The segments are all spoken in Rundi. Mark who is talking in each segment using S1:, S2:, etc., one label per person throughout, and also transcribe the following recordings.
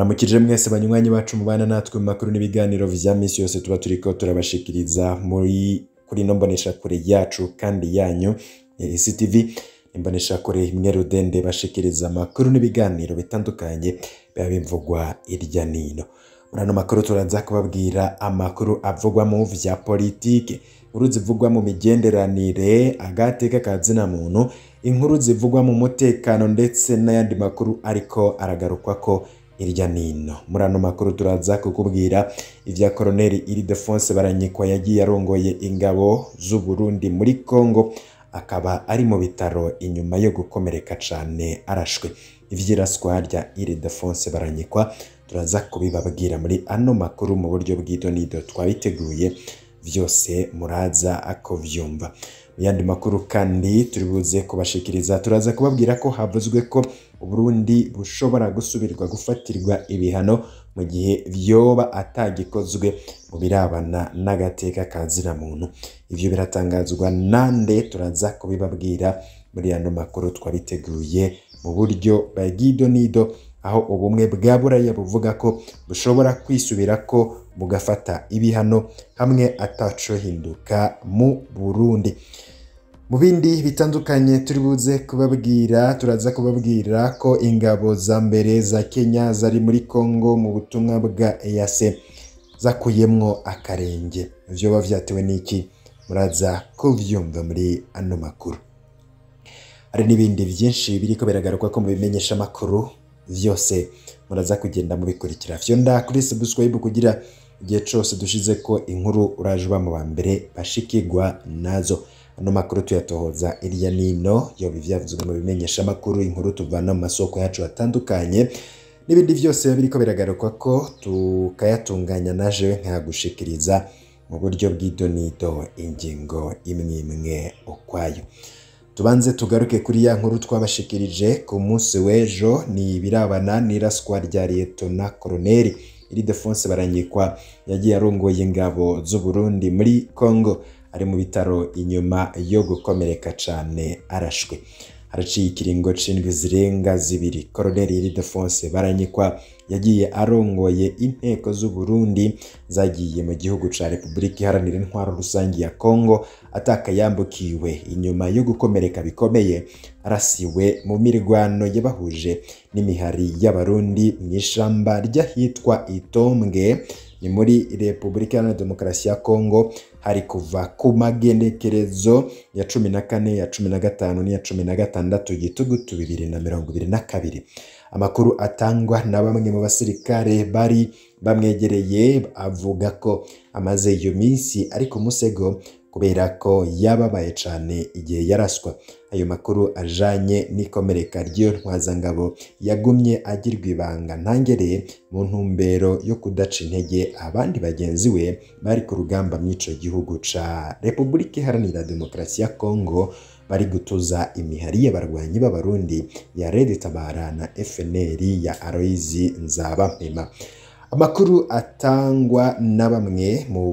S1: Muramukije mwese banywanyi bacu mubana natwe mu makuru n'ibiganiro vya misi yose tuba turiko turabashikiriza kuri ino mboneshakure yacu kandi yanyu CTV, imboneshakure imwe rudende bashikiriza amakuru n'ibiganiro bitandukanye biba bivugwa irya nino. Muri ano makuru turaza kubabwira amakuru avugwa mu vya politike, inkuru zivugwa mu migenderanire, agateka ka zina muntu, inkuru zivugwa mu mutekano ndetse n'ayandi makuru ariko aragarukwako irya nino. Muri ano makuru turaza kukubwira ivya Colonel Ildefonse Baranyikwa yagiye arongoye ingabo z'u Burundi muri Congo, akaba ari mu bitaro inyuma yo gukomereka cane arashwe. Ivyiraswa rya Ildefonse Baranyikwa turaza kubibabwira muri ano makuru mu buryo bw'idonido twabiteguye, vyose muraza akuvyumva. Yandi makuru kandi turibuze kubashikiriza, turaza kubabwira ko havuzwe ko Uburundi bushobora gusubirwa gufatirwa ibihano mu gihe vyoba atagikozwe mu birabana n'agateka ka zina muntu. Ivyo biratangazwa nande, turaza kubibabwira muri ano makuru twabiteguye mu buryo bw'idonido, aho ubumwe bwa Buraya buvuga ko bushobora kwisubirako bugafata ibihano hamwe ataco hinduka mu Burundi. Mu bindi bitandukanye turibuze kubabwira, turaza kubabwira ko ingabo za mbere za Kenya zari muri Congo mu butumwa bwa EAC zakuyemwo akarenge. Vyoba vyatewe n'iki? Muraza kuvyumva muri ano makuru. Hari n'ibindi vyinshi biriko biragaruka ko mu bimenyesha makuru, vyose muraza kugenda mubikurikira. Fyonda kuri subscribe kugira igihe cose dushize ko inkuru urajuba mu bambere bashikirwa nazo. Ano makuru tuyatohoza irya nino, yoba ivyavuzwe mu bimenyesha makuru, inkuru tuvana mu masoko yacu atandukanye, n'ibindi vyose biriko biragaruka ko tukayatunganya naje nkagushikiriza mu buryo bw'idonido, ingingo imwe imwe ukwayo. Tubanze tugaruke kuri ya nkuru twabashikirije ku munsi w'ejo, ni birabana n'iraswa rya Lieutenant Colonel Ildefonse Baranyikwa yagiye arongoye ingabo z'u Burundi muri Congo, ari mu bitaro inyuma yo gukomereka cane arashwe. Haraciye ikiringo c'indwi zirenga zibiri Colonel Ildefonse Baranyikwa yagiye arongoye inteko z'u Burundi zagiye mu gihugu ca Republika Iharanira Intwaro Rusangi ya Congo atakayambukiwe, inyuma yo gukomereka bikomeye arasiwe mu mirwano yabahuje n'imihari y'abarundi mw'ishamba ry'ahitwa Itombwe, ni muri Republika Iharanira Demokarasi ya Congo. Hari kuva ku magenekerezo ya 14, ya 15 n'iya 16 Gitugutu 2022. Amakuru atangwa na bamwe mu basirikare bari bamwegereye avuga ko amaze iyo minsi ari ku musego kubera ko yababaye cane igihe yaraswa. Ayo makuru ajanye n'ikomereka ry'iyo ntwazangabo yagumye agirwa ibanga ntangere mu ntumbero yo kudaca intege abandi bagenzi we bari ku rugamba mw'ico gihugu ca Republika Iharanira Demokarasi ya Congo, bari gutuza imihari y'abarwanyi b'abarundi ya Red Tabara na FNL ya Aloyizi Nzabampema. Amakuru atangwa na bamwe mu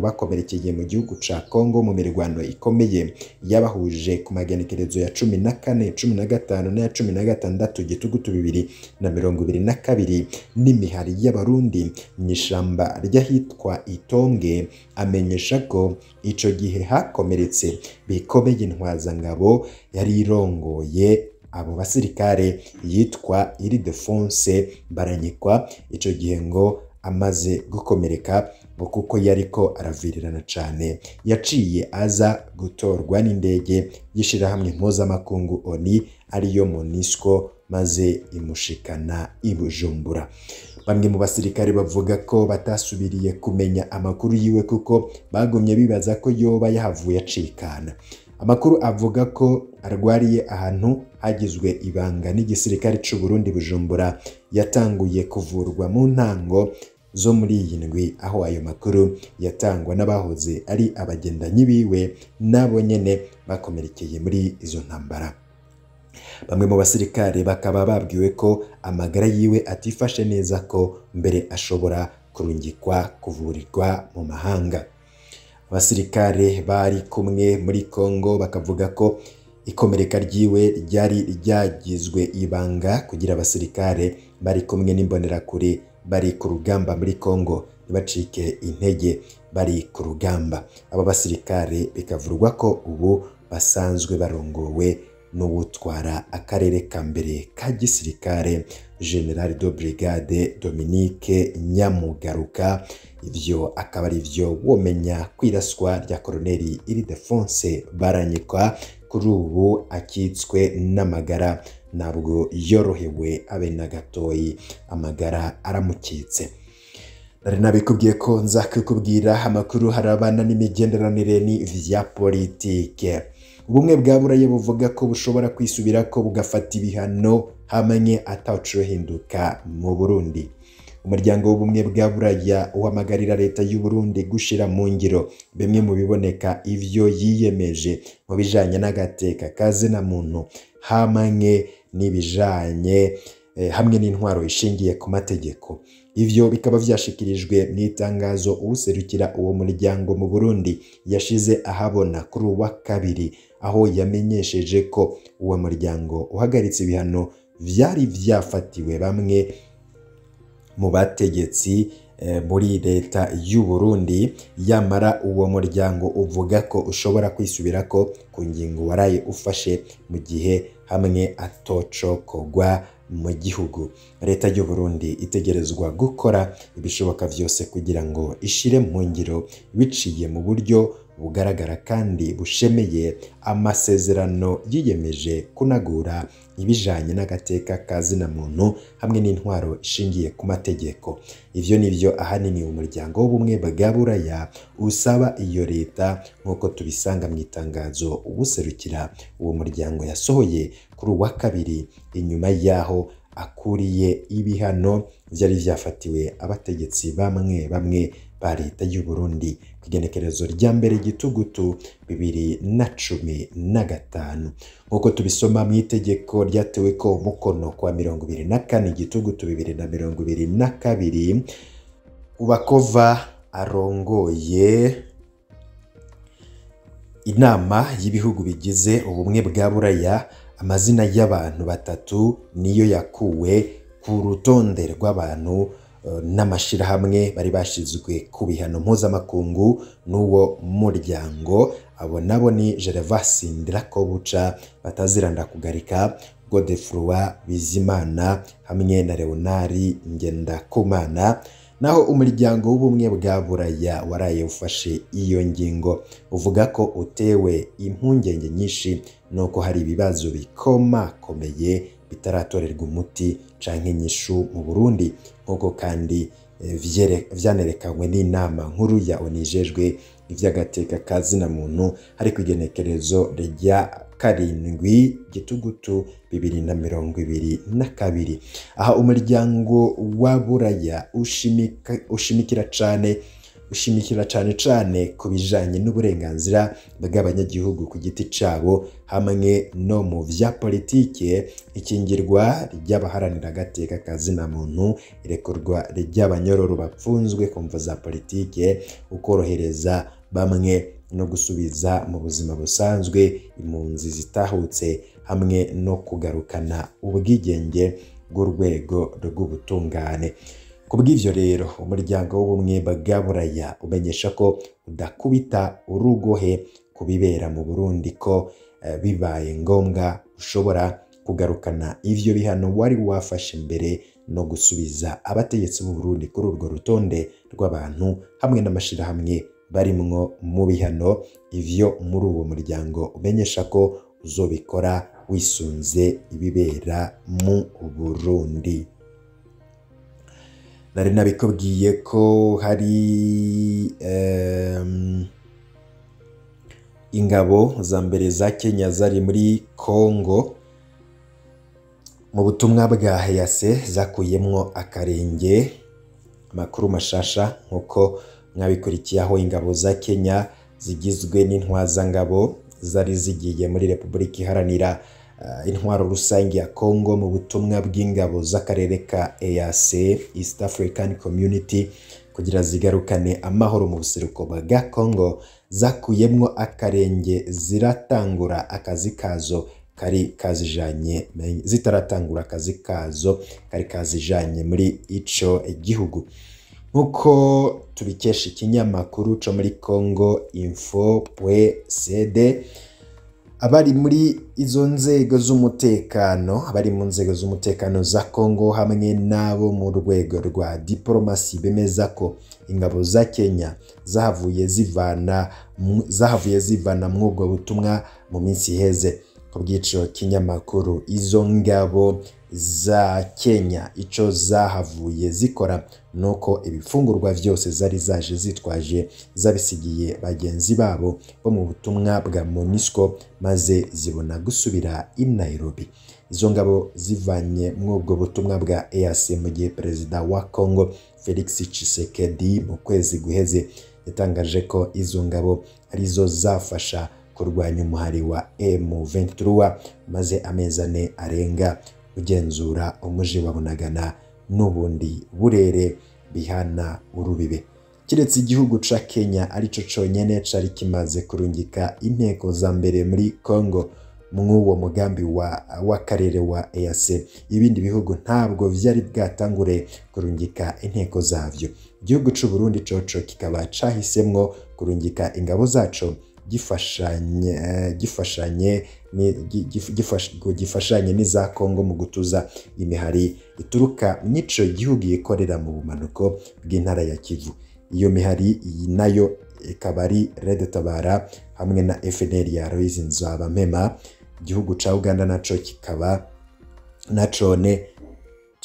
S1: bakomerekeye mu gihugu ca Congo mu mirwano ikomeye yabahuje ku magenekerezo ya 14, 15 na 16 Gitugutu 2022 n'imihari y'abarundi mw'ishamba ry'ahitwa Itombwe, amenyesha ko ico gihe hakomeretse bikomeye intwazangabo yari irongoye abo basirikare yitwa Ildefonse Baranyikwa. Ico gihe ngo amaze gukomereka ngo kuko yariko aravirirana cane, yaciye aza gutorwa n'indege y'ishirahamwe mpuzamakungu ONU ariyo MONUSCO, maze imushikana i Bujumbura. Bamwe mu basirikare bavuga ko batasubiriye kumenya amakuru yiwe kuko bagumye bibaza ko yoba yahavuye acikana. Amakuru avuga ko arwariye ahantu hagizwe ibanga n'igisirikare c'u Burundi Bujumbura, yatanguye kuvurwa mu ntango zo muri iyi ndwi, aho ayo makuru yatangwa n'abahoze ari abagendanyi biwe nabo nyene bakomerekeye muri izo ntambara. Bamwe mu basirikare bakaba babwiwe ko amagara yiwe atifashe neza, ko mbere ashobora kurungikwa kuvurirwa mu mahanga. Abasirikare bari kumwe muri Congo bakavuga ko ikomereka ryiwe ryari ryagizwe ibanga kugira abasirikare bari kumwe n'imbonerakure bari ku rugamba muri Kongo ntibacike intege bari ku rugamba. Aba basirikare bikavurwa ko ubu basanzwe barongowe n'uwutwara akarere ka mbere ka gisirikare General de Brigade Dominique Nyamugaruka. Ivyo akaba ari vyo womenya kwiraswa rya Colonel Ildefonse Baranyikwa kuri ubu akitswe n'amagara, ntabwo yorohewe abe na gatoyi, amagara aramukitse. Nari nabikubwiye ko nza kukubwira amakuru harabana n'imigenderanire ni vya politike. Ubumwe bwa Burayi buvuga ko bushobora kwisubira ko bugafata ibihano hamwe ataco hinduka mu Burundi. Umuryango w'ubumwe bwa Buraya uhamagarira leta y'u Burundi gushira mu ngiro bimwe mu biboneka ivyo yiyemeje mu bijanye n'agateka kazina muntu hamwe n'ibijanye hamwe n'intwaro ishingiye ku mategeko. Ivyo bikaba vyashikirijwe mu itangazo userukira uwo muryango mu Burundi yashize ahabona kuri uwa kabiri, aho yamenyesheje ko uwo muryango uhagaritse ibihano vyari vyafatiwe bamwe mu bategetsi muri leta y'u Burundi. Yamara uwo muryango uvuga ko ushobora kwisubirako ku ngingo waraye ufashe mu gihe hamwe atocokogwa mu gihugu. Leta y'u Burundi itegerezwa gukora ibishoboka vyose kugira ngo ishire mu ngiro biciye mu buryo bugaragara kandi bushemeye amasezerano yiyemeje kunagura ibijanye n'agateka kazina muntu hamwe n'intwaro ishingiye ku mategeko. Ivyo nivyo ahanini umuryango w'ubumwe bwa Buraya usaba iyo leta, nk'uko tubisanga mu itangazo ubuserukira uwo muryango yasohoye kuri uwa kabiri, inyuma yaho akuriye ibihano vyari vyafatiwe abategetsi bamwe ba leta y'u Burundi kugenekerezo rya mbere gitugutu 2015. Nk'uko tubisoma mu itegeko ryatewe ko umukono kwa 24 gitugutu 2022, Ubakova arongoye inama y'ibihugu bigize ubumwe bwa Buraya. Amazina y'abantu batatu niyo yakuwe ku rutonde rw'abantu n'amashirahamwe bari bashizwe ku bihano mpuzamakungu n'uwo muryango. Abo nabo ni Gervas Ndirakobuca, Bataziranda Kugarika, Godefroid Bizimana hamwe na Leonard Ngendakumana. Naho umuryango w'ubumwe bwa Buraya waraye ufashe iyo ngingo uvuga ko utewe impungenge nyinshi nuko hari ibibazo bikomakomeye bitaratorerwa umuti canke inyishu mu Burundi, nk'uko kandi vyanerekanywe n'inama nkuru ya ONU ijejwe ivy'agateka kazina muntu hari kwigenekerezo rya 7 gitugutu 2022. Aha umuryango wa Buraya ushimikira cane ku bijanye n'uburenganzira bw'abanyagihugu ku giti cabo hamwe no mu vya politike, ikingirwa ry'abaharanira agateka kazina muntu, irekurwa ry'abanyororo bapfunzwe ku mvo za politike, ukorohereza bamwe no gusubiza mu buzima busanzwe impunzi zitahutse hamwe no kugarukana ubwigenge bw'urwego rw'ubutungane. Kubw'ivyo rero umuryango w'ubumwe bwa Buraya umenyesha ko udakubita urugohe kubibera mu Burundi, ko bibaye ngombwa ushobora kugarukana ivyo bihano wari wafashe mbere no gusubiza abategetsi b'u Burundi kuri urwo rutonde rw'abantu hamwe n'amashirahamwe barimwo mu bihano. Ivyo muri uwo muryango umenyesha ko uzobikora wisunze ibibera mu Burundi. Nari nabikubwiye ko hari ingabo za mbere za Kenya zari muri Kongo mu butumwa bwa EAC zakuyemwo akarenge. Amakuru mashasha nk'uko mwabikurikiye, aho ingabo za Kenya zigizwe n'intwazangabo zari zigiye muri Repubulika Iharanira intwaro rusange ya Kongo mu butumwa bw'ingabo z'akarere ka EAC, East African Community, kugira zigarukane amahoro mu buseruko bwa Kongo zakuyemwo akarenge ziratangura akazi kazo kari kazijanye zitaratangura akazi kazo kari kazijanye muri ico gihugu. Nkuko tubikesha ikinyamakuru co muri Congo Info.cd, abari muri izo nzego z'umutekano, abari mu nzego z'umutekano za Kongo hamwe nabo mu rwego rwa diplomasi bemeza ko ingabo za Kenya zahavuye zivana mw'ubwo butumwa mu minsi iheze. Ku bw'ico kinyamakuru, izo ngabo za Kenya ico zahavuye zikora nuko ibifungurwa vyose zari zaje zitwaje zabisigiye bagenzi babo bo mu butumwa bwa MONUSCO maze zibona gusubira i Nairobi. Izo ngabo zivanye mw'ubwo butumwa bwa EAC mu gihe perezida wa Congo Felix Tshisekedi mu kwezi guheze yatangaje ko izo ngabo arizo zafasha kurwanya umuhari wa M23 maze amezi 4 arenga ugenzura umuji wa Bunagana n'ubundi burere bihana urubibe. Kiretse igihugu ca Kenya arico conyene cari kimaze kurungika inteko za mbere muri Congo mw'uwo mugambi w'akarere wa EAC, ibindi bihugu ntabwo vyari bwatangure kurungika inteko zavyo. Igihugu c'u Burundi coco kikaba cahisemwo kurungika ingabo zaco gifashanye n'iza Kongo mu gutuza imihari ituruka n'ico gihugu yikorera mu bumanuko bw'intara ya Kivu. Iyo mihari nayo ikaba ari Red Tabara hamwe na FNL ya Aloys Nzabampema. Igihugu ca Uganda naco kikaba nacone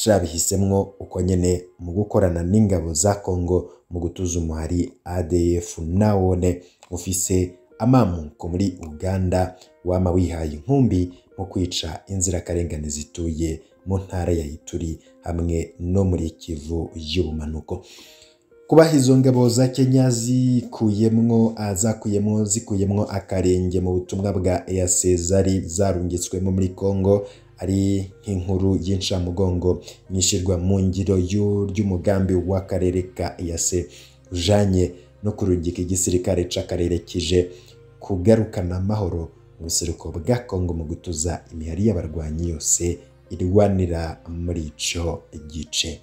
S1: cabihisemwo uko nyene mu gukorana n'ingabo za Kongo mu gutuza umuhari ADF nawone ufise amamuko muri Uganda wama wihaye inkumbi mu kwica inzirakarengane zituye mu ntara ya Ituri hamwe no muri Kivu y'ubumanuko. Kubaha izo ngabo za Kenya zikuyemwo akarenge mu butumwa bwa EAC zari zarungitswemo muri Congo ari nk'inkuru y'incamugongo nyishirwa mu ngiro y'umugambi w'akarere ka EAC ujanye no kurungika igisirikare c'akarere kije kugarukana amahoro mu buseruko bwa Kongo mu gutuza imihari y'abarwanyi yose irwanira muri ico gice.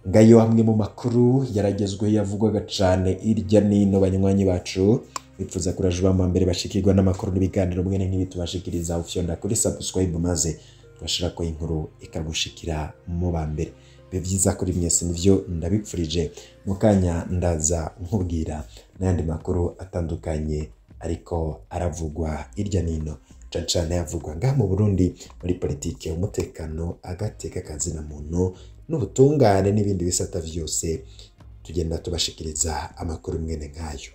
S1: Ngayo hamwe mu makuru yaragezweho yavugwaga cane irya nino banywanyi bacu, bipfuza kurajuba mu mbere bashikirwa n'amakuru n'ibiganiro mwene nk'ibi tubashikiriza ufyonda kuri subscribe maze tubashira ko inkuru ikagushikira mu bambere. Bivyiza kuri mwese nivyo ndabipfurije, mukanya ndaza nkubwira n'andi makuru atandukanye ariko aravugwa irya nino cane yavugwa ngaha mu Burundi muri politike, umutekano, agateka kazina muntu n'ubutungane n'ibindi bisata vyose tugenda tubashikiriza amakuru mwene nkayo.